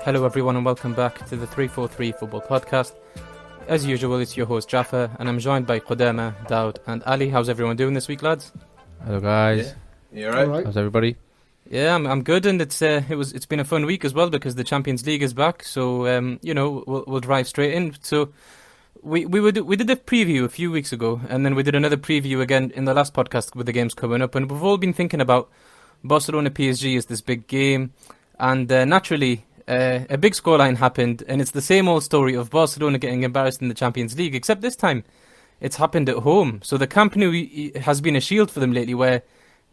Hello everyone and welcome back to the 343 Football Podcast. As usual, it's your host Jaffa and I'm joined by Qudama, Daud and Ali. How's everyone doing this week, lads? Hello guys. Yeah. You alright? How's everybody? Yeah, I'm good, and it's been a fun week as well because the Champions League is back. So we'll drive straight in. So we did a preview a few weeks ago, and then we did another preview again in the last podcast with the games coming up, and we've all been thinking about Barcelona PSG as this big game, and naturally a big scoreline happened, and it's the same old story of Barcelona getting embarrassed in the Champions League, except this time it's happened at home. So the Camp Nou has been a shield for them lately, where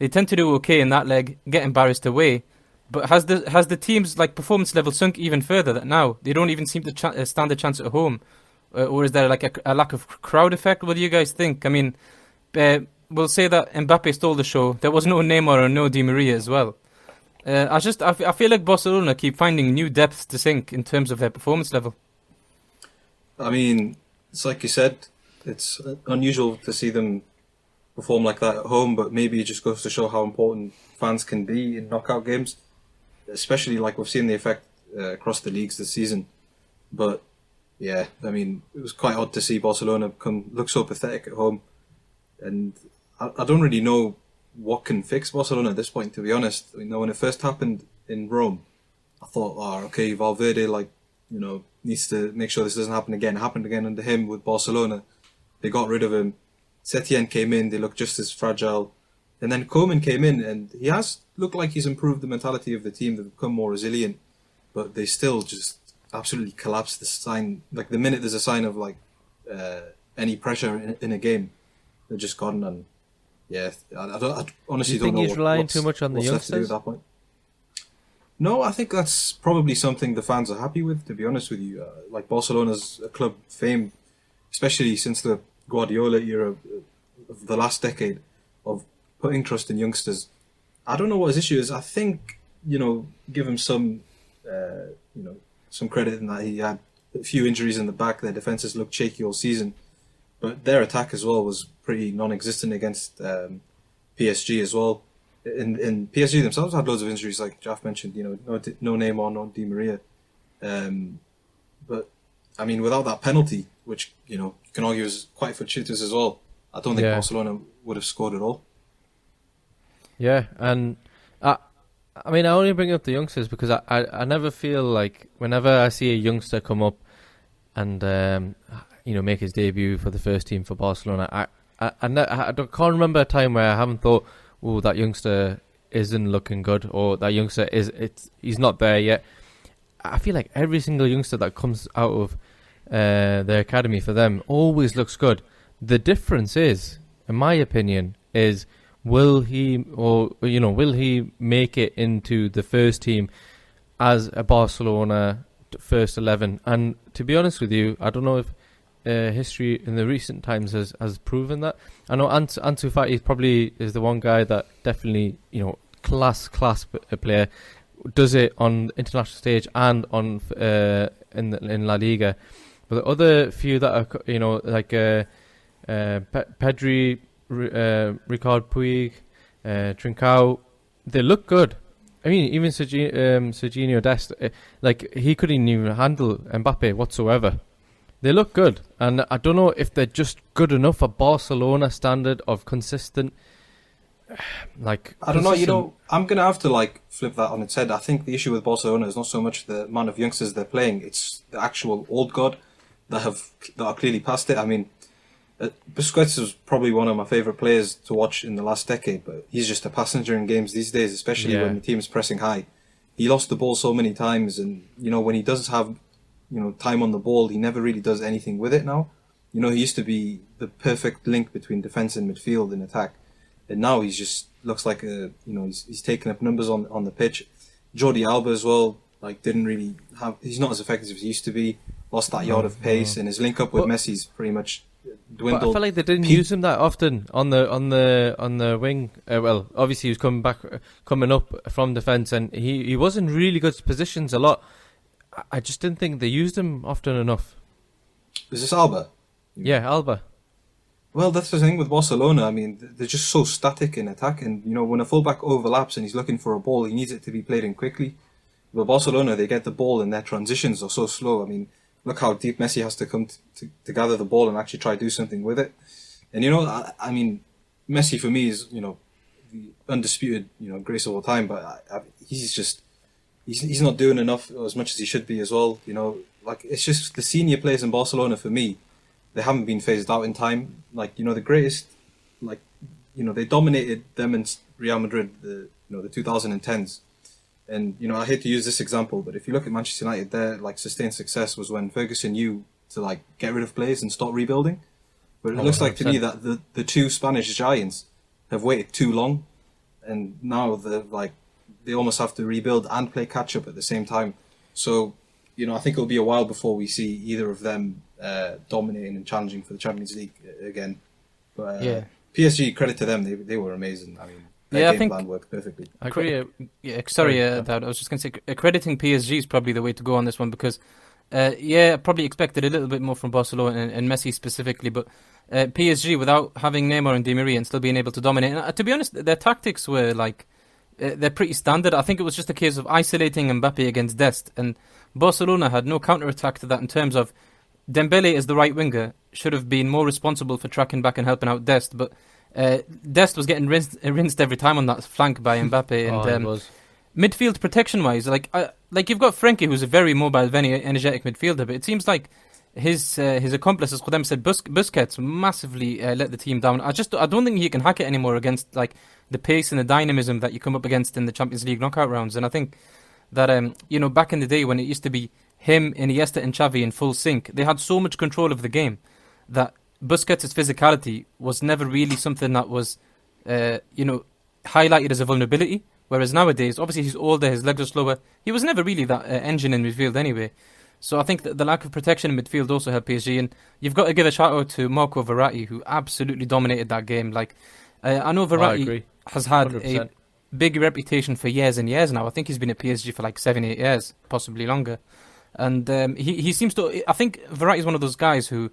they tend to do okay in that leg, get embarrassed away. But has the team's performance level sunk even further that now they don't even seem to stand a chance at home? Or is there a lack of crowd effect? What do you guys think? I mean, we'll say that Mbappe stole the show. There was no Neymar or no Di Maria as well. I feel like Barcelona keep finding new depths to sink in terms of their performance level. I mean, it's like you said, it's unusual to see them perform like that at home, but maybe it just goes to show how important fans can be in knockout games, especially like we've seen the effect across the leagues this season. But yeah, I mean, it was quite odd to see Barcelona look so pathetic at home, and I don't really know what can fix Barcelona at this point, to be honest. You know, when it first happened in Rome, I thought, okay, Valverde needs to make sure this doesn't happen again. It happened again under him with Barcelona. They got rid of him. Setien came in, they looked just as fragile. And then Koeman came in, and he has looked like he's improved the mentality of the team. They've become more resilient, but they still just absolutely collapsed. The minute there's a sign of any pressure in a game, they're just gone. And yeah, I honestly don't know. Do you think he's relying too much on the youngsters? At that point. No, I think that's probably something the fans are happy with, to be honest with you. Barcelona's a club famed, especially since the Guardiola era of the last decade, of putting trust in youngsters. I don't know what his issue is. I think, give him some credit in that he had a few injuries in the back. Their defences looked shaky all season, but their attack as well was pretty non-existent against PSG as well. And PSG themselves had loads of injuries, like Jaff mentioned. No Neymar, no Di Maria. But I mean, without that penalty, which you can argue is quite fortuitous as well, I don't think Barcelona would have scored at all. Yeah, and I mean, I only bring up the youngsters because I never feel like whenever I see a youngster come up and make his debut for the first team for Barcelona, I can't remember a time where I haven't thought, oh, that youngster isn't looking good, or that youngster he's not there yet. I feel like every single youngster that comes out of the academy for them always looks good. The difference is, in my opinion, is will he make it into the first team as a Barcelona first 11? And to be honest with you, I don't know if history in the recent times has proven that. I know Ansu Fati probably is the one guy that definitely class player, does it on international stage and on in La Liga. But the other few that are Pedri, Ricard Puig, Trincao, they look good. I mean, even Serginho Dest, he couldn't even handle Mbappe whatsoever. They look good, and I don't know if they're just good enough for Barcelona standard of consistent. I don't know. I'm gonna have to flip that on its head. I think the issue with Barcelona is not so much the amount of youngsters they're playing; it's the actual old guard that are clearly past it. I mean, Busquets was probably one of my favourite players to watch in the last decade, but he's just a passenger in games these days, especially when the team's pressing high. He lost the ball so many times, and when he does have time on the ball, he never really does anything with it now. He used to be the perfect link between defence and midfield and attack, and now he's just looks like he's taking up numbers on the pitch. Jordi Alba as well, didn't really he's not as effective as he used to be. Lost that yard of pace, and his link up with Messi's pretty much dwindled. But I feel like they didn't use him that often on the wing. Well, obviously he was coming up from defence, and he was in really good positions a lot. I just didn't think they used him often enough. Is this Alba? Yeah, Alba. Well, that's the thing with Barcelona. I mean, they're just so static in attack, and when a fullback overlaps and he's looking for a ball, he needs it to be played in quickly. But Barcelona, they get the ball and their transitions are so slow. I mean, look how deep Messi has to come to gather the ball and actually try to do something with it. And I mean, Messi for me is the undisputed greatest of all time, but he's just he's not doing enough as much as he should be as well. Like it's just the senior players in Barcelona for me, they haven't been phased out in time. Like the greatest, like they dominated them in Real Madrid, the 2010s. And I hate to use this example, but if you look at Manchester United, their like sustained success was when Ferguson knew to like get rid of players and start rebuilding. But it looks like to me that the two Spanish giants have waited too long, and now they almost have to rebuild and play catch up at the same time. So I think it'll be a while before we see either of them dominating and challenging for the Champions League again. But PSG, credit to them, they were amazing. I mean, their game plan worked perfectly. I agree. I was just going to say, accrediting PSG is probably the way to go on this one because, I probably expected a little bit more from Barcelona and Messi specifically, but PSG, without having Neymar and Di Maria and still being able to dominate, and, to be honest, their tactics were like, they're pretty standard. I think it was just a case of isolating Mbappe against Dest, and Barcelona had no counter-attack to that in terms of Dembele as the right winger should have been more responsible for tracking back and helping out Dest, but Dest was getting rinsed every time on that flank by Mbappe. And midfield protection-wise, like you've got Frenkie, who's a very mobile, very energetic midfielder, but it seems like his accomplice, as Khodem said, Busquets, massively let the team down. I don't think he can hack it anymore against like the pace and the dynamism that you come up against in the Champions League knockout rounds. And I think that back in the day when it used to be him, Iniesta, and Xavi in full sync, they had so much control of the game that Busquets' physicality was never really something that was, highlighted as a vulnerability. Whereas nowadays, obviously he's older, his legs are slower. He was never really that engine in midfield anyway. So I think that the lack of protection in midfield also helped PSG. And you've got to give a shout out to Marco Verratti, who absolutely dominated that game. Like, I know Verratti has had 100%. A big reputation for years and years now. I think he's been at PSG for like 7-8 years, possibly longer. And he seems to. I think Verratti is one of those guys who,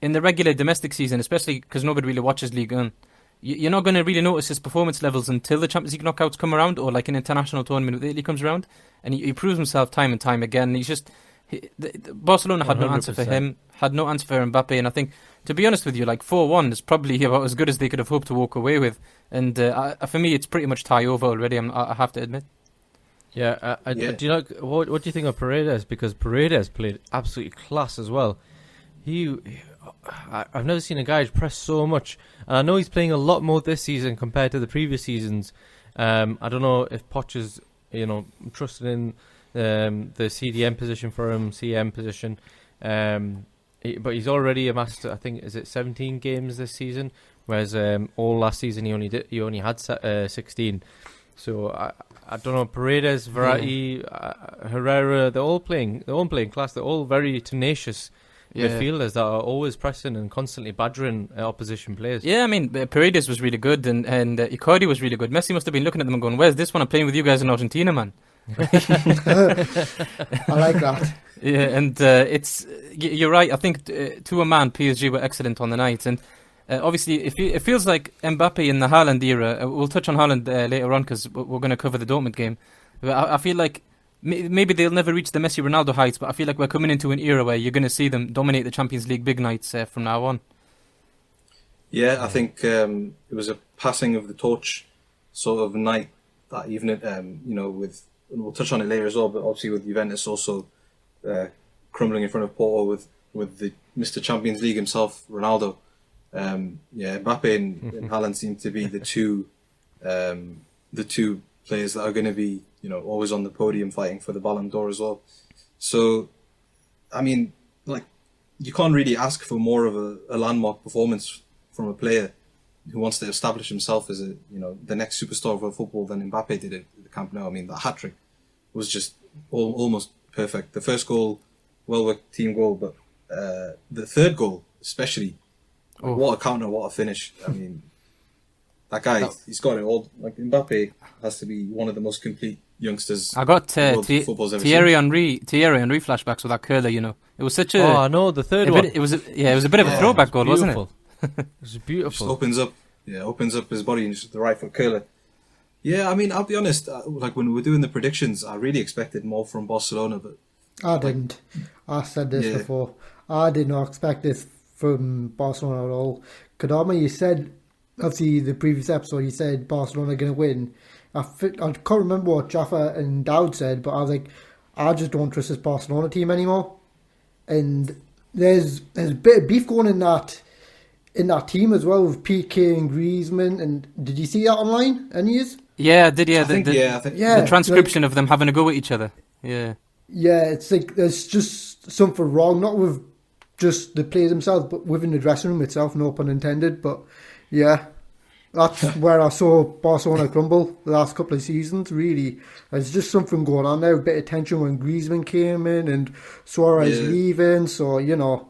in the regular domestic season, especially because nobody really watches Ligue 1, you're not going to really notice his performance levels until the Champions League knockouts come around, or like an international tournament with Italy comes around, and he proves himself time and time again. He's just Barcelona had 100%. No answer for him, had no answer for Mbappe, and I think, to be honest with you, like 4-1 is probably about as good as they could have hoped to walk away with. And for me, it's pretty much tie over already. I have to admit. Yeah, do you know what do you think of Paredes? Because Paredes played absolutely class as well. I've never seen a guy press so much, and I know he's playing a lot more this season compared to the previous seasons. I don't know if Poch is, trusted in the CDM position for him, CM position, but he's already amassed, I think, is it 17 games this season, whereas all last season he only had 16. So I don't know, Paredes, Verratti, Herrera, they're all playing class. They're all very tenacious midfielders that are always pressing and constantly badgering opposition players. Yeah, I mean, Paredes was really good, and Icardi was really good. Messi must have been looking at them and going, "Where's this one? I'm playing with you guys in Argentina, man." I like that. Yeah, and you're right. I think to a man, PSG were excellent on the night, and obviously it feels like Mbappe in the Haaland era. We'll touch on Haaland later on because we're going to cover the Dortmund game. But I feel like maybe they'll never reach the Messi Ronaldo heights, but I feel like we're coming into an era where you're going to see them dominate the Champions League big nights from now on. Yeah, I think it was a passing of the torch sort of night that evening. With, and we'll touch on it later as well, but obviously with Juventus also crumbling in front of Porto with the Mr. Champions League himself, Ronaldo. Mbappe and Haaland seem to be the two players that are going to be always on the podium fighting for the Ballon d'Or as well. So, I mean, like, you can't really ask for more of a landmark performance from a player who wants to establish himself as the next superstar of football than Mbappe did at the Camp Nou. I mean, that hat-trick was just almost perfect. The first goal, well-worked team goal, but the third goal especially, what a counter, what a finish. I mean, that guy, he's got it all. Like, Mbappe has to be one of the most complete youngsters. I got Thierry Henry flashbacks with that curler. It was such a. Oh, I know, the third one. It was a bit of a throwback goal, wasn't it? It's Just beautiful. opens up his body and just the right foot curler. Yeah, I mean, I'll be honest. Like when we were doing the predictions, I really expected more from Barcelona, but I like, didn't. I said this yeah, before. I did not expect this from Barcelona at all. Kadama, you said, obviously, the previous episode, you said Barcelona are going to win. I can't remember what Jaffa and Dowd said, but I was like, I just don't trust this Barcelona team anymore. And there's a bit of beef going in that team as well with PK and Griezmann. And did you see that online? Any years? Yeah, I did. Yeah, I think the Yeah, transcription like of them having a go at each other. Yeah. yeah, it's like there's just something wrong, not with just the players themselves, but within the dressing room itself. No pun intended. But yeah, that's where I saw Barcelona crumble the last couple of seasons. Really, there's just something going on there. A bit of tension when Griezmann came in and Suarez yeah, leaving. So you know,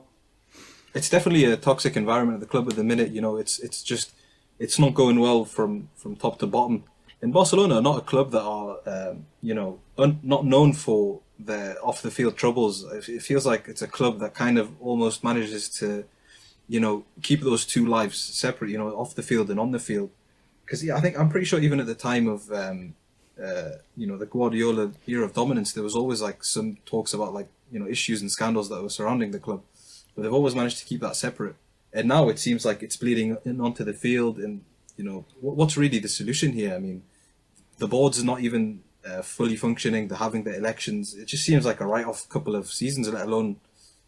it's definitely a toxic environment at the club at the minute. You know, it's just it's not going well from top to bottom. And Barcelona are not a club that are not known for their off the field troubles. It feels like it's a club that kind of almost manages to keep those two lives separate. You know, off the field and on the field. Because yeah, I'm pretty sure even at the time of the Guardiola era of dominance, there was always like some talks about like issues and scandals that were surrounding the club, but they've always managed to keep that separate. And now it seems like it's bleeding in onto the field. And what's really the solution here? I mean, the board's not even fully functioning. They're having the elections. It just seems like a write-off couple of seasons, let alone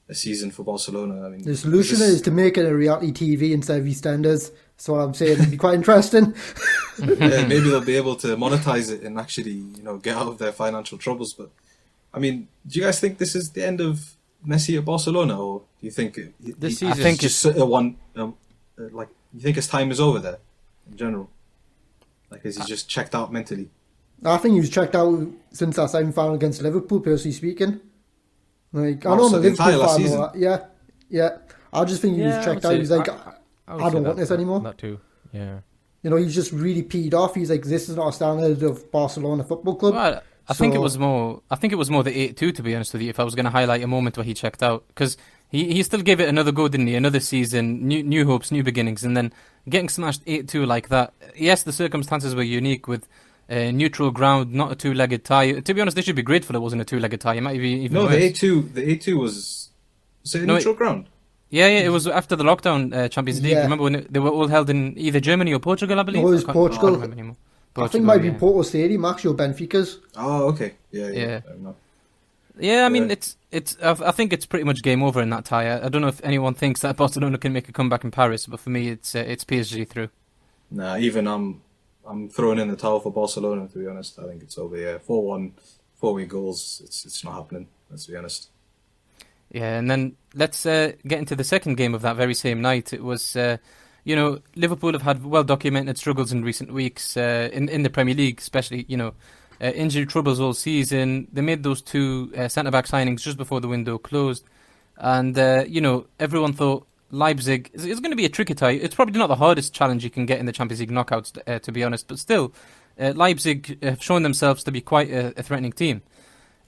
a season for Barcelona. I mean, the solution is to make it a reality TV instead of EastEnders. That's what I'm saying. It'd be quite interesting. yeah, maybe they'll be able to monetize it and actually get out of their financial troubles. But I mean, do you guys think this is the end of Messi at Barcelona, or do you think This I season, think just like you think his time is over there in general? Like, is he just checked out mentally? I think he was checked out since that semi-final against Liverpool, personally speaking. Like, I know I'm So a the Liverpool entire last fan, season. yeah. I just think he was yeah, I checked would out. say, He's like, I would I say don't want this anymore. That too. Yeah. He's just really peed off. He's like, this is not a standard of Barcelona Football Club. Well, I think it was more. I think it was more the 8-2. To be honest with you, if I was going to highlight a moment where he checked out, because he still gave it another go, didn't he? Another season, new hopes, new beginnings, and then getting smashed 8-2 like that. Yes, the circumstances were unique with neutral ground, not a two-legged tie. To be honest, they should be grateful it wasn't a two-legged tie. It might be even No, worse. the A2 was it No, neutral ground? Yeah, it was after the lockdown Champions League. Yeah. Remember when they were all held in either Germany or Portugal, I believe? No, it was I can't Portugal. remember anymore. I think it Portugal, might be yeah. Porto Stadium, actually, or Benfica's. Oh, okay. Yeah. Yeah. Fair enough. Yeah, I mean, Yeah. I think it's pretty much game over in that tie. I don't know if anyone thinks that Barcelona can make a comeback in Paris, but for me, it's PSG through. Nah, even I'm throwing in the towel for Barcelona, to be honest. I think it's over. Yeah, 4-1, 4-way goals. It's not happening. Let's be honest. Yeah, and then let's get into the second game of that very same night. It was, Liverpool have had well-documented struggles in recent weeks in the Premier League, especially, injury troubles all season. They made those two centre-back signings just before the window closed. And, everyone thought Leipzig is going to be a tricky tie. It's probably not the hardest challenge you can get in the Champions League knockouts, to be honest. But still, Leipzig have shown themselves to be quite a threatening team.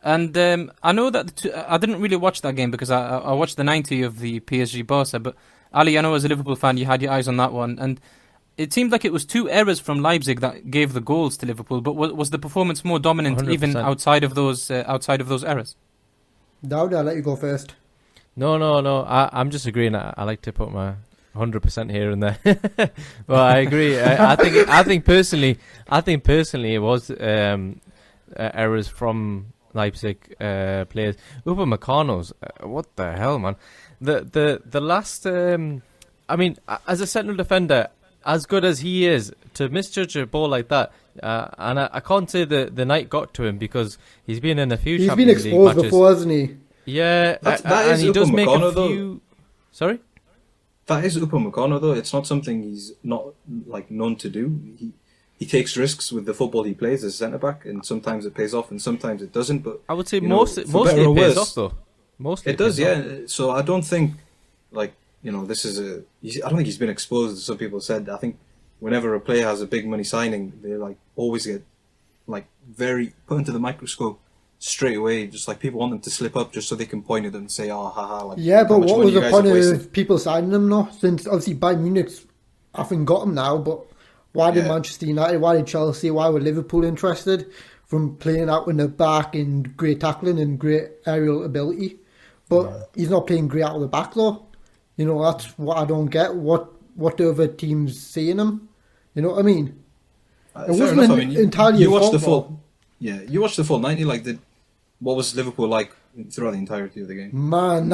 And I know that I didn't really watch that game because I watched the 90 of the PSG Barca. But Ali, I know as a Liverpool fan, you had your eyes on that one, and it seemed like it was two errors from Leipzig that gave the goals to Liverpool. But was the performance more dominant 100%. even outside of those errors? Dowd, I'll let you go first. No. I'm just agreeing. I like to put my 100% here and there. Well, I agree. I think personally, it was errors from Leipzig players. Upamecano's, what the hell, man? The last, I mean, as a central defender, as good as he is, to misjudge a ball like that, and I can't say the night got to him because he's been in a few. He's been Champions League exposed matches. before, hasn't he? Yeah, That and is he does make a Upamecano, few. though. Sorry. That is Upamecano, though. It's not something he's not like known to do. He takes risks with the football he plays as centre back, and sometimes it pays off, and sometimes it doesn't. But I would say you know, mostly for better it or pays worse, off though. Mostly it does, pays off. yeah. So I don't think like this is I don't think he's been exposed, as some people said. I think whenever a player has a big money signing, they like always get like very put into the microscope. straight away. Just like people want them to slip up just so they can point at them and say, "Oh, haha!" Like, Yeah, how but much what money was you the guys point have wasted. of people signing them now? Since obviously Bayern Munich's, I think, got him now, but why did Yeah. Manchester United, why did Chelsea, why were Liverpool interested? From playing out in the back and great tackling and great aerial ability. But he's not playing great out of the back though. You know, that's what I don't get. What the other teams see in him? You know what I mean? It Fair wasn't enough. I mean, entirely you his watched the fault, full. Yeah, you watched the full 90. Like, what was Liverpool like throughout the entirety of the game? Man,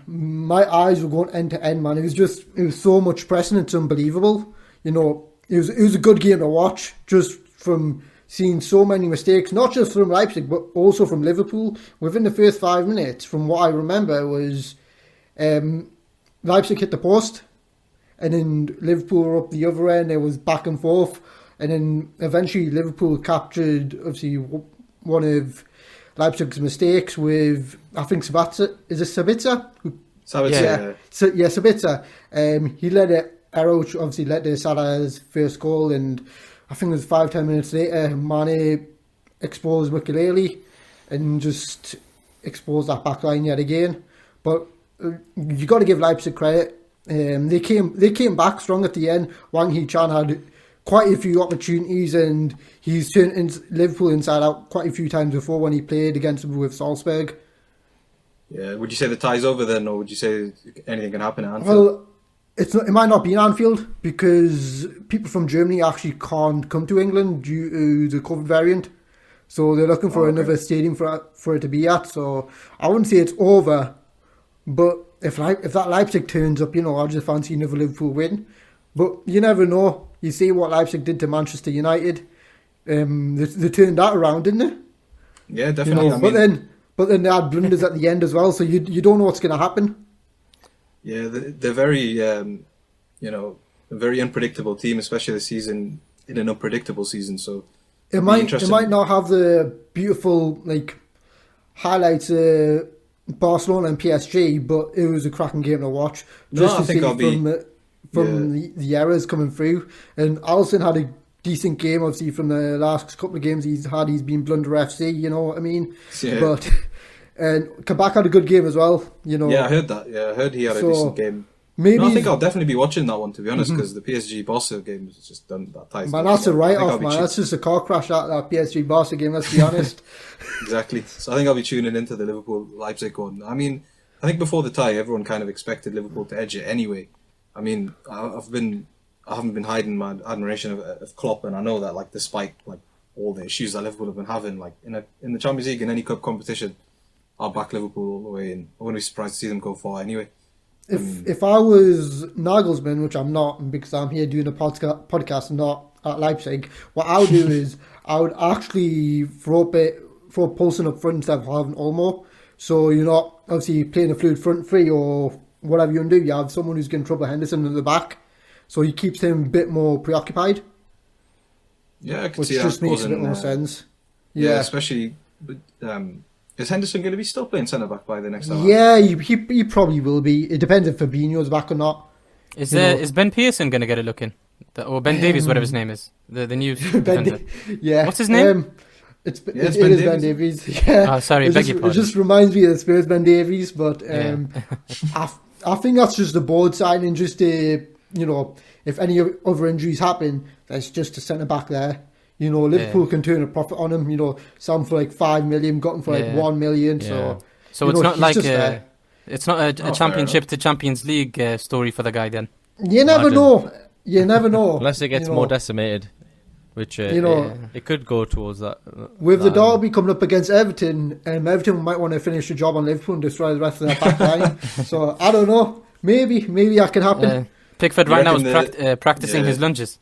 my eyes were going end to end, man. It was so much pressing, it's unbelievable. You know, it was a good game to watch, just from seeing so many mistakes, not just from Leipzig, but also from Liverpool. Within the first 5 minutes, from what I remember, was Leipzig hit the post, and then Liverpool were up the other end. It was back and forth, and then eventually Liverpool captured, obviously, one of Leipzig's mistakes with, I think, Sabitzer. Is it Sabitzer? Sabitzer, yeah. Sabitzer. He led it. Arrow obviously led to Salah's first goal, and I think it was 5-10 minutes later, Mane exposed Makelele and just exposed that back line yet again. But you got to give Leipzig credit. They came back strong at the end. Wang Hee-chan had quite a few opportunities, and he's turned Liverpool inside out quite a few times before when he played against them with Salzburg. Yeah. Would you say the tie's over then, or would you say anything can happen at Anfield? Well, it might not be in Anfield because people from Germany actually can't come to England due to the COVID variant. So they're looking for another stadium for it to be at. So I wouldn't say it's over, but if that Leipzig turns up, you know, I just fancy another Liverpool win. But you never know. You see what Leipzig did to Manchester United. They turned that around, didn't they? Yeah, definitely. You know, but then they had blunders at the end as well. So you don't know what's going to happen. Yeah, they're very, a very unpredictable team, especially this season, in an unpredictable season. So it might not have the beautiful highlights Barcelona and PSG, but it was a cracking game to watch. Just to see the errors coming through. And Alisson had a decent game, obviously, from the last couple of games he's had. He's been blunder FC, you know what I mean? Yeah. But and Kabak had a good game as well, you know. Yeah, I heard that. Yeah, I heard he had a decent game. Maybe I think I'll definitely be watching that one, to be honest, because the PSG Barca game was just done that ties. Man, that's a write-off, man. That's just a car crash out of that PSG Barca game, let's be honest. Exactly. So I think I'll be tuning into the Liverpool-Leipzig one. I mean, I think before the tie, everyone kind of expected Liverpool to edge it anyway. I mean, I haven't been hiding my admiration of Klopp, and I know that, despite all the issues that Liverpool have been having, in the Champions League and any cup competition, I'll back Liverpool all the way, and I wouldn't be surprised to see them go far anyway. If I was Nagelsmann, which I'm not, because I'm here doing a podcast and not at Leipzig, what I would do is I would actually throw Poulsen up front instead of having Olmo. So you're not obviously playing a fluid front three or whatever you want to do. You have someone who's getting trouble Henderson in the back, so he keeps him a bit more preoccupied. Yeah, I can which see that. Which just makes a bit more sense. Yeah, especially. Is Henderson going to be still playing centre back by the next hour? Yeah, he probably will be. It depends if Fabinho's back or not. Is Ben Pearson going to get a look in? Or Ben Davies, whatever his name is. The new defender. Yeah. What's his name? It is Ben Davies. Yeah. Oh, sorry, beg your pardon. It just reminds me of the Spurs Ben Davies, but I think that's just a board signing, just to, if any other injuries happen, there's just a centre back there. Liverpool can turn a profit on him. Some for 5 million, got him for 1 million. Yeah. So it's not it's not a Championship to Champions League story for the guy then. You never know. You never know. Unless it gets more decimated, which it could go towards that. With the derby coming up against Everton, Everton might want to finish the job on Liverpool and destroy the rest of their back line. So I don't know. Maybe that can happen. Pickford right now is practicing his lunges.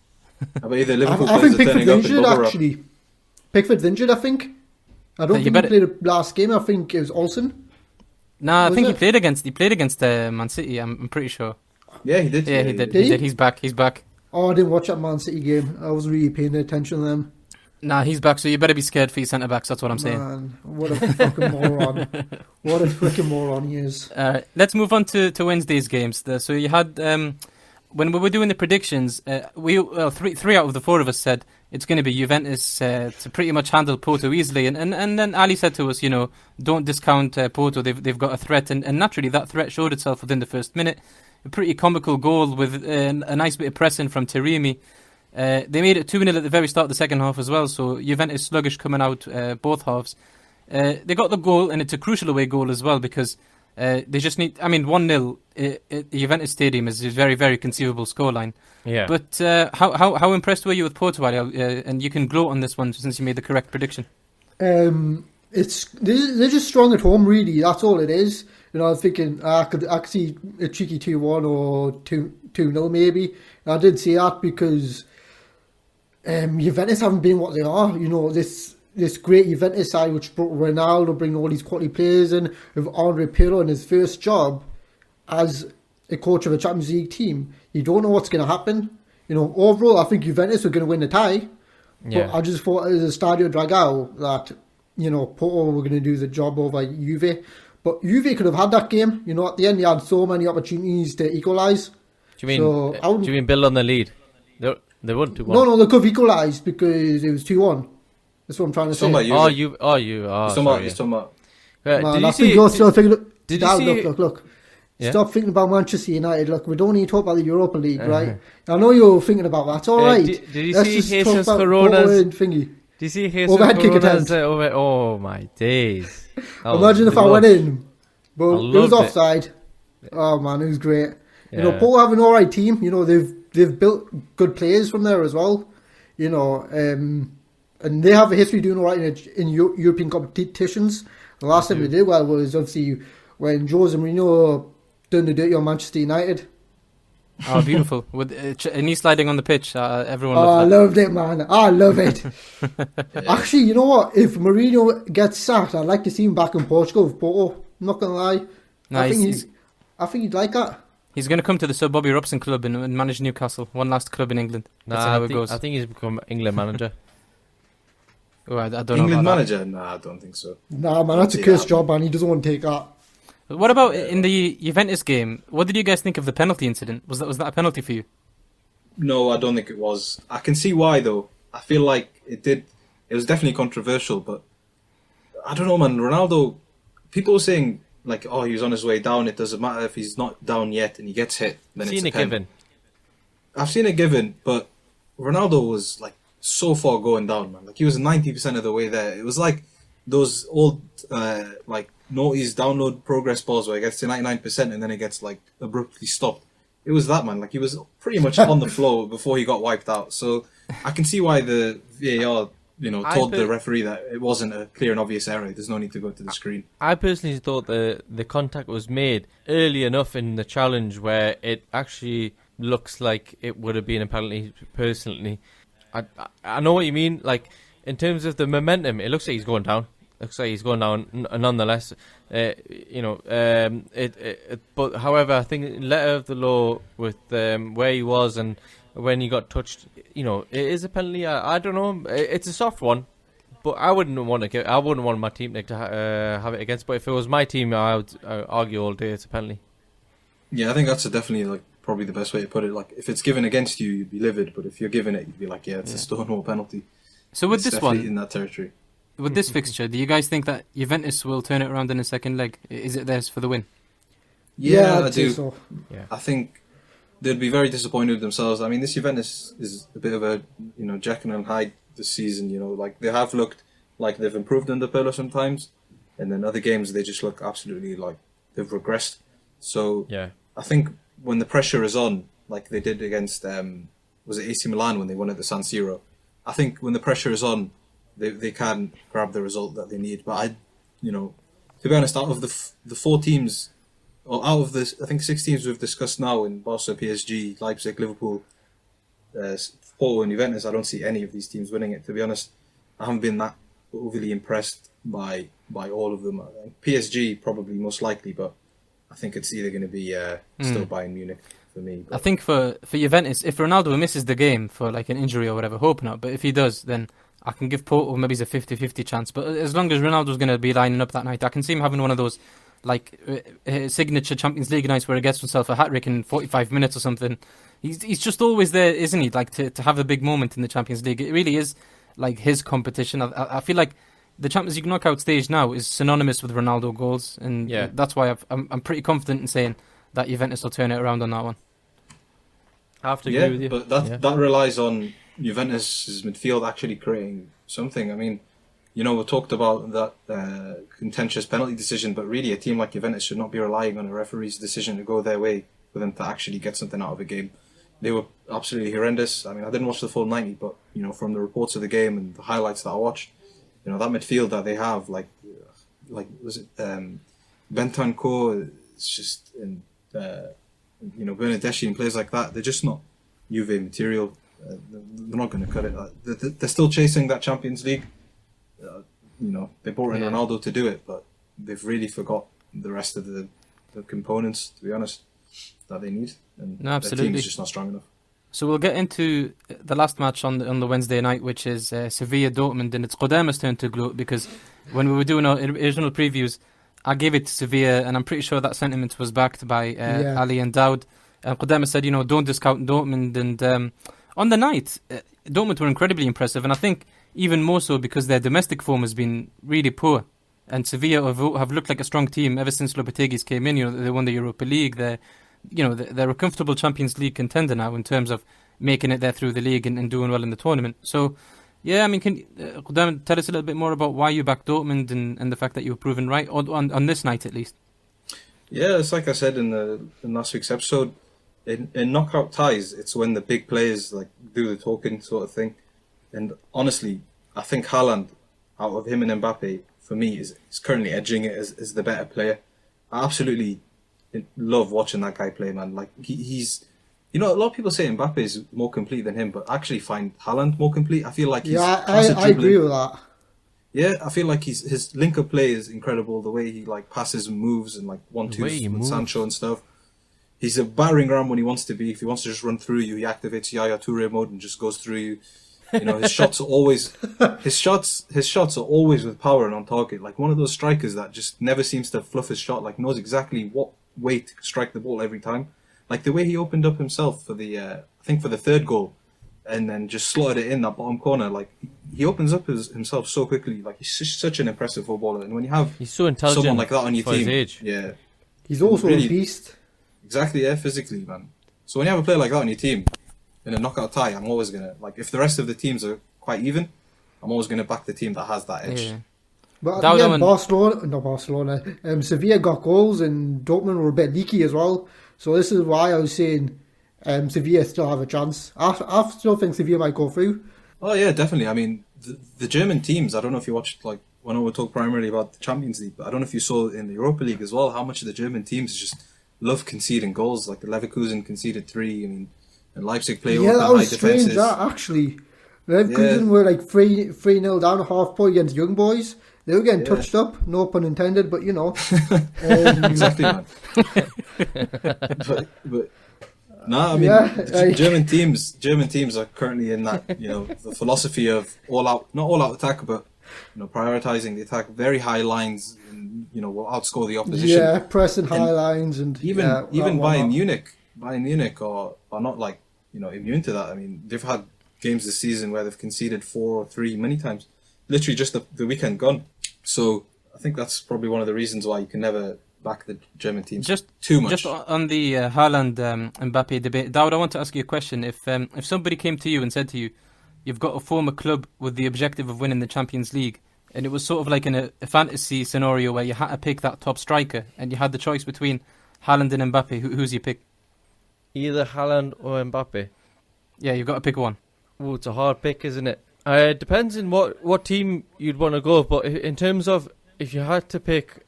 I think Pickford's injured, actually. Pickford's injured, I think. I don't think he played the last game. I think it was Olsen. No, I think he played against Man City. I'm pretty sure. Yeah, he did. Yeah, he did. He's back. Oh, I didn't watch that Man City game. I wasn't really paying attention to them. Nah, he's back, so you better be scared for your centre backs. That's what I'm saying. Man, what a fucking moron! What a freaking moron he is. Let's move on to Wednesday's games. So you had when we were doing the predictions, three out of the four of us said it's going to be Juventus to pretty much handle Porto easily. And then Ali said to us, don't discount Porto. They've got a threat, and naturally that threat showed itself within the first minute. A pretty comical goal with a nice bit of pressing from Taremi. They made it 2-0 at the very start of the second half as well, so Juventus sluggish coming out both halves. They got the goal, and it's a crucial away goal as well, because they just need... 1-0 at the Juventus Stadium is a very, very conceivable scoreline. Yeah. But how impressed were you with Porto, Ali? And you can gloat on this one since you made the correct prediction. They're just strong at home, really. That's all it is. I was thinking I could see a cheeky 2-1 or 2-0 maybe. And I did see that because Juventus haven't been what they are. This great Juventus side which brought Ronaldo, bringing all these quality players in, with Andre Pirlo in his first job as a coach of a Champions League team. You don't know what's going to happen. Overall, I think Juventus were going to win the tie. Yeah. But I just thought as a Stadio Dragao that, Porto were going to do the job over Juve. But Juve could have had that game. At the end, they had so many opportunities to equalise. Do you mean build on the lead? They wouldn't do one. No, they could have equalised because it was 2-1. That's what I'm trying to say. Sorry. He's talking about. Did you see? Look. Yeah. Stop thinking about Manchester United. Look, we don't need to talk about the Europa League, right? I know you're thinking about that. It's all right. Did you Let's see just Jesus talk about Corona's? thingy. Do you see Jesus Overhead kick Corona's? attempt. Oh my days! Imagine if I went in, but it was loved it. offside. Oh man, it was great. Yeah. Porto have an alright team. They've built good players from there as well. And they have a history of doing alright in European competitions. The last time they did well was obviously when Jose Mourinho done the dirty on Manchester United. Oh, beautiful. With knee sliding on the pitch. Everyone I loved that. loved it, man. I love it. Actually, you know what? If Mourinho gets sacked, I'd like to see him back in Portugal with Porto. I'm not going to lie. No, I think he'd like that. He's going to come to the Sir Bobby Robson club and manage Newcastle. One last club in England. That's how it goes. I think he's become England manager. Oh, I don't know England about manager? Nah, I don't think so. Nah, man, that's a cursed job, man. He doesn't want to take that. that. What about in the Juventus game? What did you guys think of the penalty incident? Was that a penalty for you? No, I don't think it was. I can see why, though. I feel like it was definitely controversial, but I don't know, man. Ronaldo, people were saying, like, oh, he was on his way down. It doesn't matter if he's not down yet and he gets hit. Then it's a pen. Given. I've seen it given, but Ronaldo was, like, so far going down, man. Like, he was 90% of the way there. It was like those old, noughties download progress balls where it gets to 99% and then it gets, like, abruptly stopped. It was that, man. Like, he was pretty much on the floor before he got wiped out. So I can see why the VAR, told the referee that it wasn't a clear and obvious error. There's no need to go to the screen. I personally thought the contact was made early enough in the challenge where it actually looks like it would have been a penalty, personally. I know what you mean. Like, in terms of the momentum, it looks like he's going down. Nonetheless. But however, I think letter of the law with where he was and when he got touched, it is a penalty. I don't know. It's a soft one, but I wouldn't want my team to have it against. But if it was my team, I would argue all day it's a penalty. Yeah, I think that's definitely probably the best way to put it. Like, if it's given against you, you'd be livid, but if you're given it, you'd be like, it's a Stonewall penalty. So with It's this one, in that territory. with this fixture, do you guys think that Juventus will turn it around in the second leg? Is it theirs for the win? Yeah, I I'd say do. so. Yeah. I think they'd be very disappointed with themselves. I mean, this Juventus is a bit of a Jekyll and Hyde this season. Like, they have looked like they've improved under Pirlo sometimes, and then other games they just look absolutely like they've regressed. So Yeah. I think when the pressure is on, like they did against was it AC Milan when they won at the San Siro, I think when the pressure is on, they can grab the result that they need. But to be honest, out of the four teams, or out of the I think 6 teams we've discussed now in Barca, PSG, Leipzig, Liverpool, Porto and Juventus, I don't see any of these teams winning it. To be honest, I haven't been that overly impressed by all of them. I think PSG probably most likely, but I think it's either going to be still Bayern Munich for me. But I think for Juventus, if Ronaldo misses the game for like an injury or whatever, hope not, but if he does, then I can give Porto maybe it's a 50-50 chance. But as long as Ronaldo's going to be lining up that night, I can see him having one of those like signature Champions League nights where he gets himself a hat-trick in 45 minutes or something. he's just always there, isn't he? Like to have a big moment in the Champions League. It really is like his competition. I feel like the Champions League knockout stage now is synonymous with Ronaldo goals, and that's why I'm pretty confident in saying that Juventus will turn it around on that one. I have to agree with you. But that relies on Juventus' midfield actually creating something. I mean, we talked about that contentious penalty decision, but really a team like Juventus should not be relying on a referee's decision to go their way for them to actually get something out of a game. They were absolutely horrendous. I mean, I didn't watch the full 90, but from the reports of the game and the highlights that I watched, that midfield that they have, like was it Bentancur? It's just and Bernardeschi and players like that. They're just not Juve material. They're not going to cut it. They're still chasing that Champions League. They brought in Ronaldo to do it, but they've really forgot the rest of the components, to be honest, that they need. And no, absolutely. Their team's just not strong enough. So we'll get into the last match on the Wednesday night, which is Sevilla Dortmund, and it's Qudama's turn to gloat, because when we were doing our original previews, I gave it to Sevilla, and I'm pretty sure that sentiment was backed by Ali and Daud. And Qudama said, don't discount Dortmund, and on the night, Dortmund were incredibly impressive, and I think even more so because their domestic form has been really poor. And Sevilla have looked like a strong team ever since Lopetegui's came in. They won the Europa League. They're a comfortable Champions League contender now in terms of making it there through the league and doing well in the tournament. So, yeah, I mean, can Qudam tell us a little bit more about why you backed Dortmund and the fact that you were proven right on this night at least? Yeah, it's like I said in last week's episode. In knockout ties, it's when the big players like do the talking sort of thing. And honestly, I think Haaland, out of him and Mbappe, for me, is currently edging it as the better player. I absolutely love watching that guy play, man. Like he's, a lot of people say Mbappe is more complete than him, but I actually find Haaland more complete. I feel like he's I agree with that. Yeah, I feel like his link-up play is incredible. The way he like passes and moves and like 1-2s with Sancho and stuff. He's a battering ram when he wants to be. If he wants to just run through you, he activates Yaya Toure mode and just goes through you. His shots are always are always with power and on target. Like one of those strikers that just never seems to fluff his shot. Like knows exactly what way to strike the ball every time. Like the way he opened up himself for the for the third goal, and then just slotted it in that bottom corner. Like he opens up himself so quickly. Like he's such an impressive footballer. And when you have he's so intelligent someone like that on your for team, his age. yeah, he's also really, a beast. Exactly, yeah, physically, man. So when you have a player like that on your team in a knockout tie, I'm always gonna if the rest of the teams are quite even, I'm always gonna back the team that has that edge. Yeah. But at the end, Sevilla got goals and Dortmund were a bit leaky as well. So this is why I was saying Sevilla still have a chance. I still think Sevilla might go through. Oh yeah, definitely. I mean, the German teams, I don't know if you watched, like, when we talk primarily about the Champions League, but I don't know if you saw in the Europa League as well, how much of the German teams just love conceding goals. Like the Leverkusen conceded 3, I mean, and Leipzig play that high was defenses. strange, that, actually. Leverkusen were like 3-0 down at half point against Young Boys. They were getting touched up, no pun intended, but Exactly, man. but no, I mean, German teams are currently in that, the philosophy of not all out attack, but prioritizing the attack, very high lines, and will outscore the opposition. Yeah, pressing high lines, and even Bayern Munich are not like immune to that. I mean, they've had games this season where they've conceded 4 or 3 many times, literally just the weekend gone. So I think that's probably one of the reasons why you can never back the German teams too much. Just on the Haaland Mbappe debate, Daud, I want to ask you a question. If somebody came to you and said to you, you've got to form a club with the objective of winning the Champions League, and it was sort of like in a fantasy scenario where you had to pick that top striker, and you had the choice between Haaland and Mbappe, who's your pick? Either Haaland or Mbappe. Yeah, you've got to pick one. Oh, it's a hard pick, isn't it? It depends on what team you'd want to go, but in terms of if you had to pick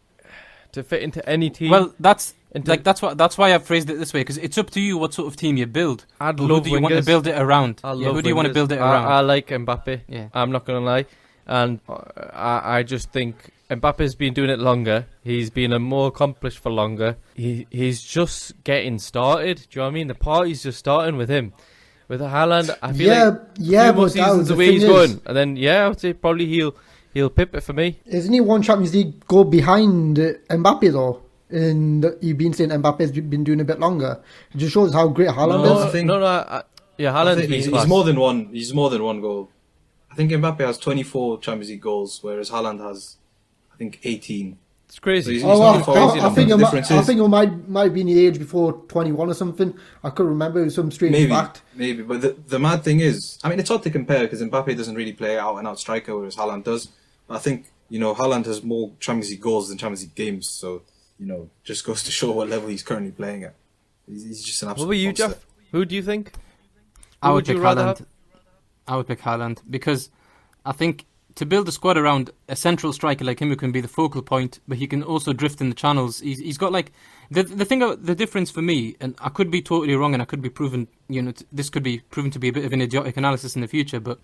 to fit into any team, well, that's why I've phrased it this way, because it's up to you what sort of team you build. Who do you want to build it around? Who do you want to build it around? I like Mbappe. Yeah. I'm not going to lie, and I just think Mbappe's been doing it longer. He's been more accomplished for longer. He's just getting started. Do you know what I mean? The party's just starting with him. With Haaland, I feel like few more seasons the way he's going, and then I would say probably he'll pip it for me. Isn't he one Champions League goal behind Mbappe though and you've been saying Mbappe's been doing a bit longer. It just shows how great Haaland No, is. I think- Yeah, I Haaland's think been he's class. more than one. He's more than one goal. I think Mbappe has 24 Champions League goals, whereas Haaland has, I think, 18. It's crazy. He's Oh, not far off. I think The it difference is might be in the age before 21 or something. I could remember it was some strange fact. maybe. But the mad thing is, I mean, it's hard to compare because Mbappe doesn't really play out and out striker, whereas Haaland does. I think Haaland has more Champions League goals than Champions League games, so just goes to show what level he's currently playing at. He's just an absolute. What were you, monster. Jeff? Who do you think? I Who would pick you rather Haaland. have? I would pick Haaland because I think to build a squad around a central striker like him who can be the focal point, but he can also drift in the channels. He's got like the difference for me, and I could be totally wrong, and I could be proven, this could be proven to be a bit of an idiotic analysis in the future, but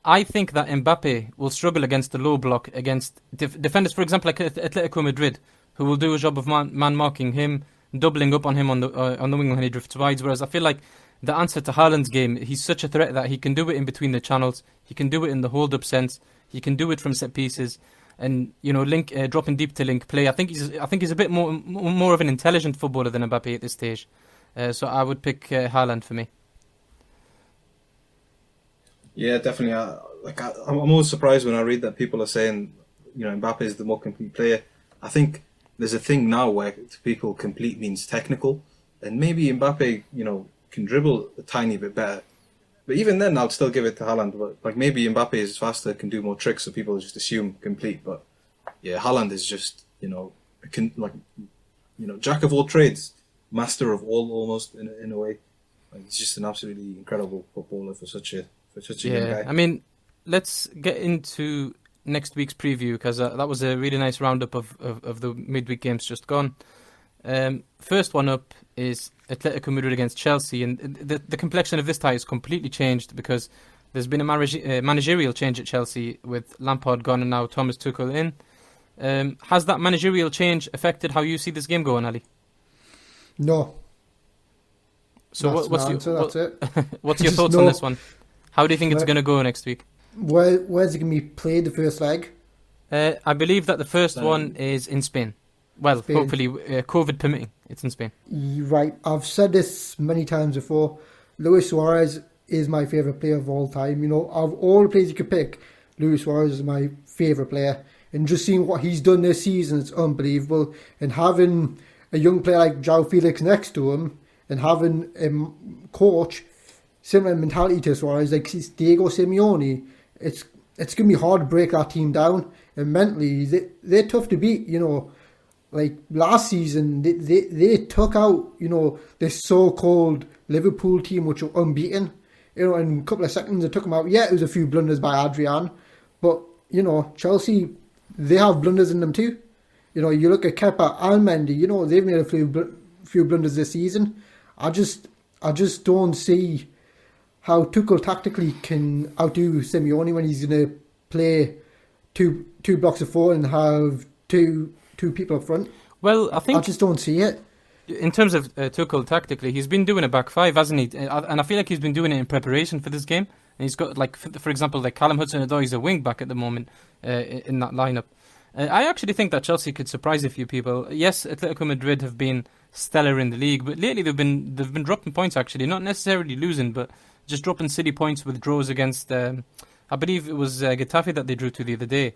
I think that Mbappe will struggle against the low block against defenders, for example, like Atletico Madrid, who will do a job of man marking him, doubling up on him on the wing when he drifts wides. Whereas I feel like the answer to Haaland's game, he's such a threat that he can do it in between the channels. He can do it in the hold-up sense. He can do it from set pieces, and dropping deep to link play. I think he's a bit more of an intelligent footballer than Mbappe at this stage. So I would pick Haaland for me. Yeah, definitely. I'm always surprised when I read that people are saying, Mbappe is the more complete player. I think there's a thing now where to people complete means technical, and maybe Mbappe, can dribble a tiny bit better. But even then, I'd still give it to Haaland. But like maybe Mbappe is faster, can do more tricks, so people just assume complete. But yeah, Haaland is just jack of all trades, master of all almost in a way. Like, he's just an absolutely incredible footballer for such a young guy. I mean, let's get into next week's preview because that was a really nice roundup of the midweek games just gone. First one up is Atletico Madrid against Chelsea, and the complexion of this tie has completely changed because there's been a managerial change at Chelsea with Lampard gone and now Thomas Tuchel in. Has that managerial change affected how you see this game going, Ali? No. So that's it. What's your Just thoughts on this one? How do you think it's going to go next week? Where's it going to be played, the first leg? I believe that the first one is in Spain. Well, Spain. hopefully, COVID permitting, it's in Spain. Right. I've said this many times before. Luis Suarez is my favourite player of all time. Of all the players you could pick, Luis Suarez is my favourite player. And just seeing what he's done this season, it's unbelievable. And having a young player like João Felix next to him, and having a coach similar mentality to Suarez, like Diego Simeone, it's going to be hard to break that team down. And mentally, they're tough to beat. Like last season, they took out this so-called Liverpool team, which were unbeaten. In a couple of seconds, they took them out. Yeah, it was a few blunders by Adrian, but Chelsea, they have blunders in them too. You look at Kepa and Mendy. They've made a few blunders this season. I just don't see how Tuchel tactically can outdo Simeone when he's going to play two blocks of four and have two people up front. Well, I think I just don't see it. In terms of Tuchel tactically, he's been doing a back five, hasn't he? And I feel like he's been doing it in preparation for this game. And he's got, like, for example, like Callum Hudson-Odoi is a wing back at the moment in that lineup. I actually think that Chelsea could surprise a few people. Yes, Atletico Madrid have been stellar in the league, but lately they've been dropping points. Actually, not necessarily losing, but just dropping silly points with draws against. I believe it was Getafe that they drew to the other day.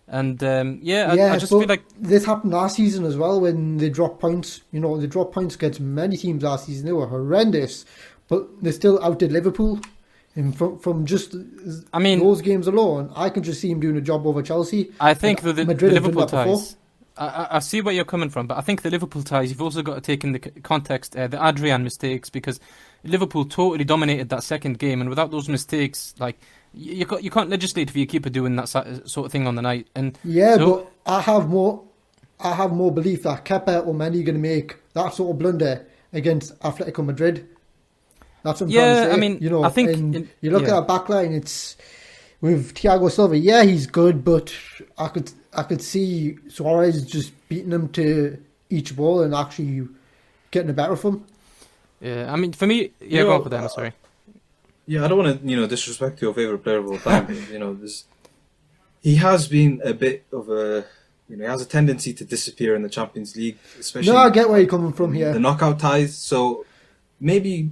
And I just feel like this happened last season as well when they dropped points. They dropped points against many teams last season. They were horrendous, but they still outdid Liverpool. And from just those games alone, I can just see him doing a job over Chelsea. I think the Madrid Liverpool have done that before. ties. I see where you're coming from, but I think the Liverpool ties, you've also got to take in the context the Adrian mistakes, because Liverpool totally dominated that second game, and without those mistakes, like you can't legislate for your keeper doing that sort of thing on the night. And yeah, but I have more belief that Kepa or Mendy are going to make that sort of blunder against Atletico Madrid. That's what I'm trying to say. I mean, I think you look at our back line, it's with Thiago Silva. Yeah, he's good, but I could see Suarez just beating him to each ball and actually getting the better of him. Yeah, I mean, for me, go on for that. Sorry. Yeah, I don't want to disrespect your favorite player of all time. He has been a bit of a he has a tendency to disappear in the Champions League, especially No, I get where you're coming from the here. knockout ties. So maybe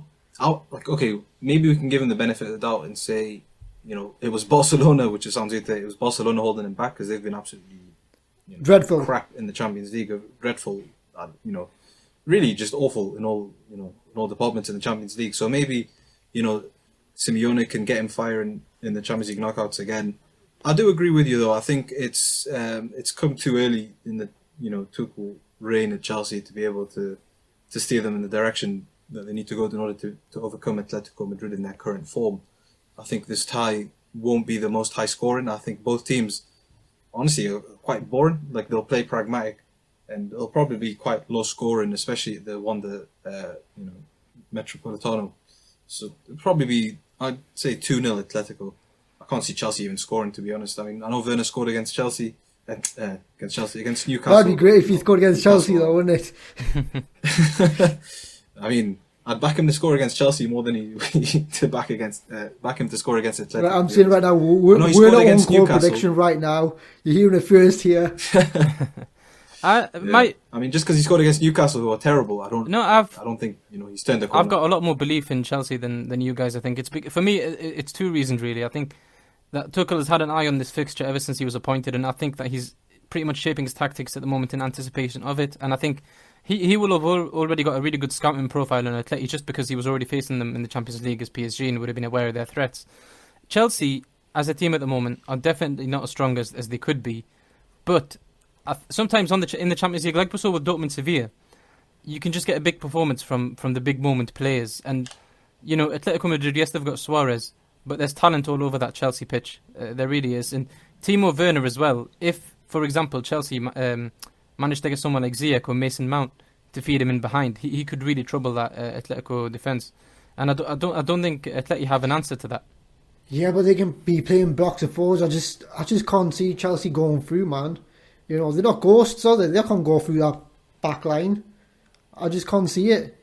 maybe we can give him the benefit of the doubt and say, it was Barcelona, which it sounds weird that it was Barcelona holding him back because they've been absolutely Dreadful. crap in the Champions League, dreadful, really just awful in all departments in the Champions League. So maybe, Simeone can get him firing in the Champions League knockouts again. I do agree with you though. I think it's come too early in the Tuchel reign at Chelsea to be able to steer them in the direction that they need to go in order to overcome Atletico Madrid in their current form. I think this tie won't be the most high scoring. I think both teams, honestly, are quite boring. Like, they'll play pragmatic, and it'll probably be quite low scoring, especially the Metropolitano. So it'll probably be, I'd say, 2-0 Atletico. I can't see Chelsea even scoring, to be honest. I mean, I know Werner scored against Chelsea, against Newcastle. That'd be great if he scored against Chelsea, though, wouldn't it? I mean, I'd back him to score against Chelsea more than to back him to score against Atletico. Right, I'm saying right now, we're not on goal prediction right now. You're hearing it first here. I mean, just because he scored against Newcastle, who are terrible, I don't think he's turned the corner. I've got a lot more belief in Chelsea than you guys. I think for me, it's two reasons really. I think that Tuchel has had an eye on this fixture ever since he was appointed, and I think that he's pretty much shaping his tactics at the moment in anticipation of it. And I think he will have already got a really good scouting profile on Atleti just because he was already facing them in the Champions League as PSG and would have been aware of their threats. Chelsea, as a team at the moment, are definitely not as strong as they could be, but sometimes in the Champions League, like we saw with Dortmund Sevilla, you can just get a big performance from the big moment players. And Atletico Madrid, yes, they've got Suarez, but there's talent all over that Chelsea pitch. There really is. And Timo Werner as well. If, for example, Chelsea managed to get someone like Ziyech or Mason Mount to feed him in behind, he could really trouble that Atletico defence. And I don't think Atleti have an answer to that. Yeah, but they can be playing blocks of fours. I just can't see Chelsea going through, man. They're not ghosts, are they? They can't go through that back line. I just can't see it.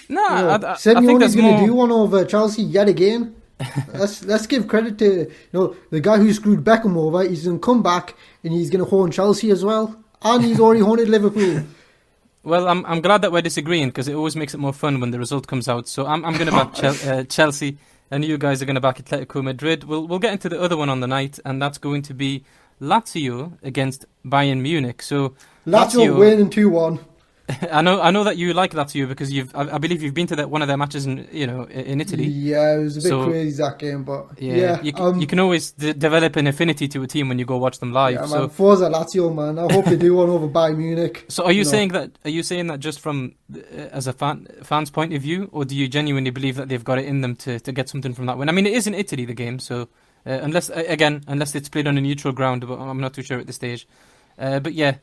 No, I think Simeone's there's going more. to do one over Chelsea yet again. Let's give credit to the guy who screwed Beckham over. He's going to come back and he's going to horn Chelsea as well, and he's already horned Liverpool. Well, I'm glad that we're disagreeing because it always makes it more fun when the result comes out. So I'm going to back Chelsea, and you guys are going to back Atletico Madrid. We'll get into the other one on the night, and that's going to be Lazio against Bayern Munich. So Lazio winning 2-1. I know that you like Lazio because I believe you've been to one of their matches in Italy. Yeah, it was a bit crazy that game, but you can always develop an affinity to a team when you go watch them live. Yeah, man, Forza Lazio, man. I hope they do one over Bayern Munich. So are you saying that just from as a fan's point of view, or do you genuinely believe that they've got it in them to get something from that win? I mean, it is in Italy, the game, so unless it's played on a neutral ground, but I'm not too sure at this stage. But yeah.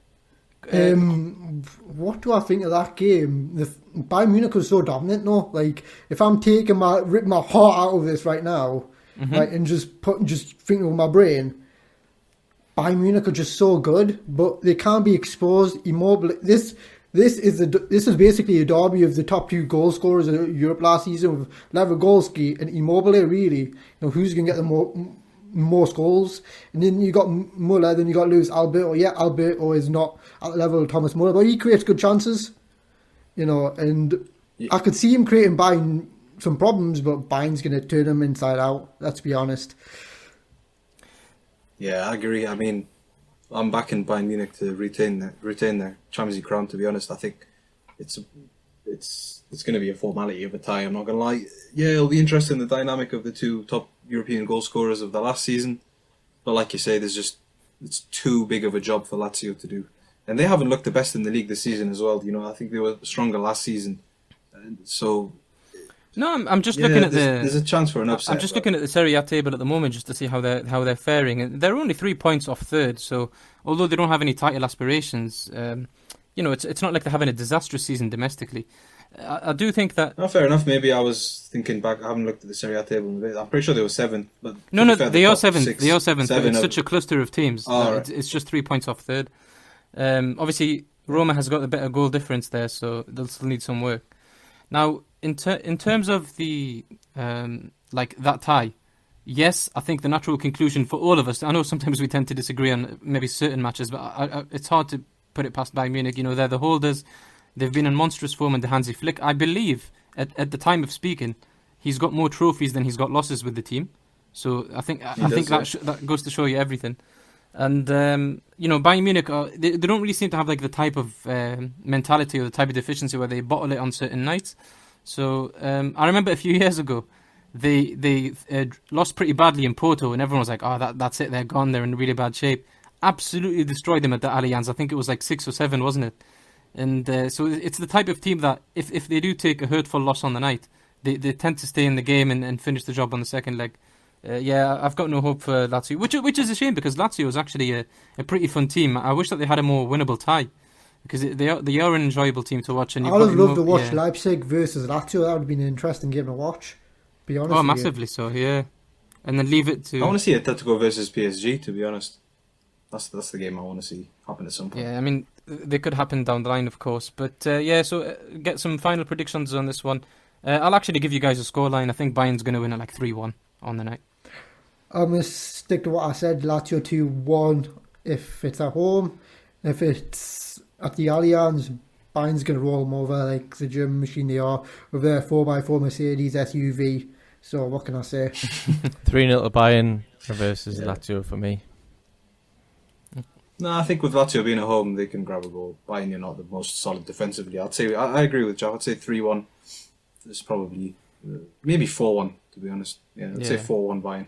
What do I think of that game? The Bayern Munich was so dominant. No, like if I'm ripping my heart out of this right now, right, and just thinking with my brain, Bayern Munich are just so good, but they can't be exposed. Immobile. This is basically a derby of the top two goal scorers of Europe last season with Lewandowski and Immobile. Really, who's going to get the most goals? And then you got Muller, then you got Luis Alberto. Yeah, Alberto is not at the level of Thomas Muller, but he creates good chances, and I could see him creating Bayern some problems, but Bayern's going to turn him inside out, let's be honest. Yeah, I agree. I mean, I'm backing Bayern Munich to retain their Champions League crown, to be honest. I think it's going to be a formality of a tie, I'm not going to lie. Yeah, it'll be interesting, the dynamic of the two top European goal scorers of the last season. But like you say, it's too big of a job for Lazio to do. And they haven't looked the best in the league this season as well. I think they were stronger last season. And so... No, I'm just looking at there's a chance for an upset. I'm just looking at the Serie A table at the moment just to see how they're faring. And they're only 3 points off third, so although they don't have any title aspirations, it's not like they're having a disastrous season domestically. I do think that... No, fair enough. Maybe I was thinking back. I haven't looked at the Serie A table in a bit. I'm pretty sure they were 7th. But no, they are 7th. They are 7th. But it's of... such a cluster of teams. Right. It's just 3 points off third. Obviously, Roma has got a better goal difference there, so they'll still need some work. Now, in terms of the that tie, yes, I think the natural conclusion for all of us, I know sometimes we tend to disagree on maybe certain matches, but it's hard to put it past Bayern Munich. You know, they're the holders. They've been in monstrous form under Hansi Flick. I believe, at the time of speaking, he's got more trophies than he's got losses with the team. So I think that goes to show you everything. And, you know, Bayern Munich, they don't really seem to have like the type of mentality or the type of deficiency where they bottle it on certain nights. So I remember a few years ago, they lost pretty badly in Porto, and everyone was like, oh, that's it, they're gone, they're in really bad shape. Absolutely destroyed them at the Allianz. I think it was like 6 or 7, wasn't it? And so it's the type of team that if they do take a hurtful loss on the night, they tend to stay in the game and finish the job on the second leg. Yeah, I've got no hope for Lazio, which is a shame because Lazio is actually a pretty fun team. I wish that they had a more winnable tie because they are an enjoyable team to watch. And I would have loved to watch Leipzig versus Lazio. That would have been an interesting game to watch. Be honest. Oh, massively so, yeah. And then leave it to. I want to see Atletico versus PSG. To be honest, that's the game I want to see happen at some point. Yeah, I mean, they could happen down the line, of course. But yeah, so get some final predictions on this one. I'll actually give you guys a scoreline. I think Bayern's going to win at like 3-1 on the night. I'm going to stick to what I said, Lazio 2-1 if it's at home. If it's at the Allianz, Bayern's going to roll them over like the German machine they are with their 4x4 Mercedes SUV. So what can I say? 3-0 to Bayern versus Lazio for me. No, I think with Lazio being at home, they can grab a goal. Bayern, you're not the most solid defensively. I'd say I agree with Jeff. I'd say 3-1. It's probably maybe 4-1 to be honest. Yeah, I'd say 4-1 Bayern.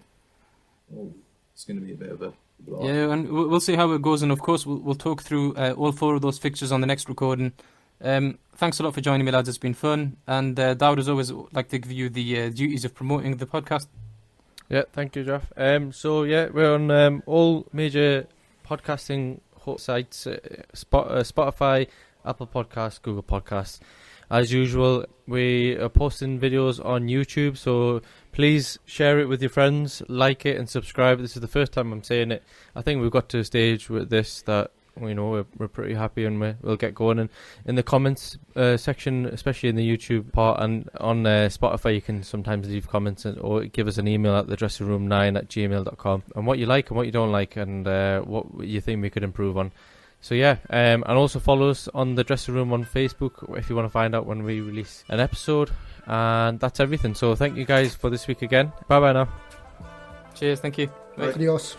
It's going to be a bit of a blowout. Yeah, and we'll see how it goes, and of course we'll talk through all 4 of those fixtures on the next recording. Thanks a lot for joining me, lads. It's been fun, and Dowd, as always, like to give you the duties of promoting the podcast. Yeah, thank you, Jeff. So yeah, we're on all major podcasting sites: Spotify, Apple Podcasts, Google Podcasts. As usual, we are posting videos on YouTube, so please share it with your friends, like it and subscribe. This is the first time I'm saying it. I think we've got to a stage with this that we're pretty happy and we'll get going. And in the comments section, especially in the YouTube part, and on Spotify, you can sometimes leave comments or give us an email at thedressingroom9@gmail.com and what you like and what you don't like and what you think we could improve on. So yeah, and also follow us on the Dressing Room on Facebook if you want to find out when we release an episode. And that's everything. So thank you guys for this week again. Bye bye now. Cheers, thank you. Adios.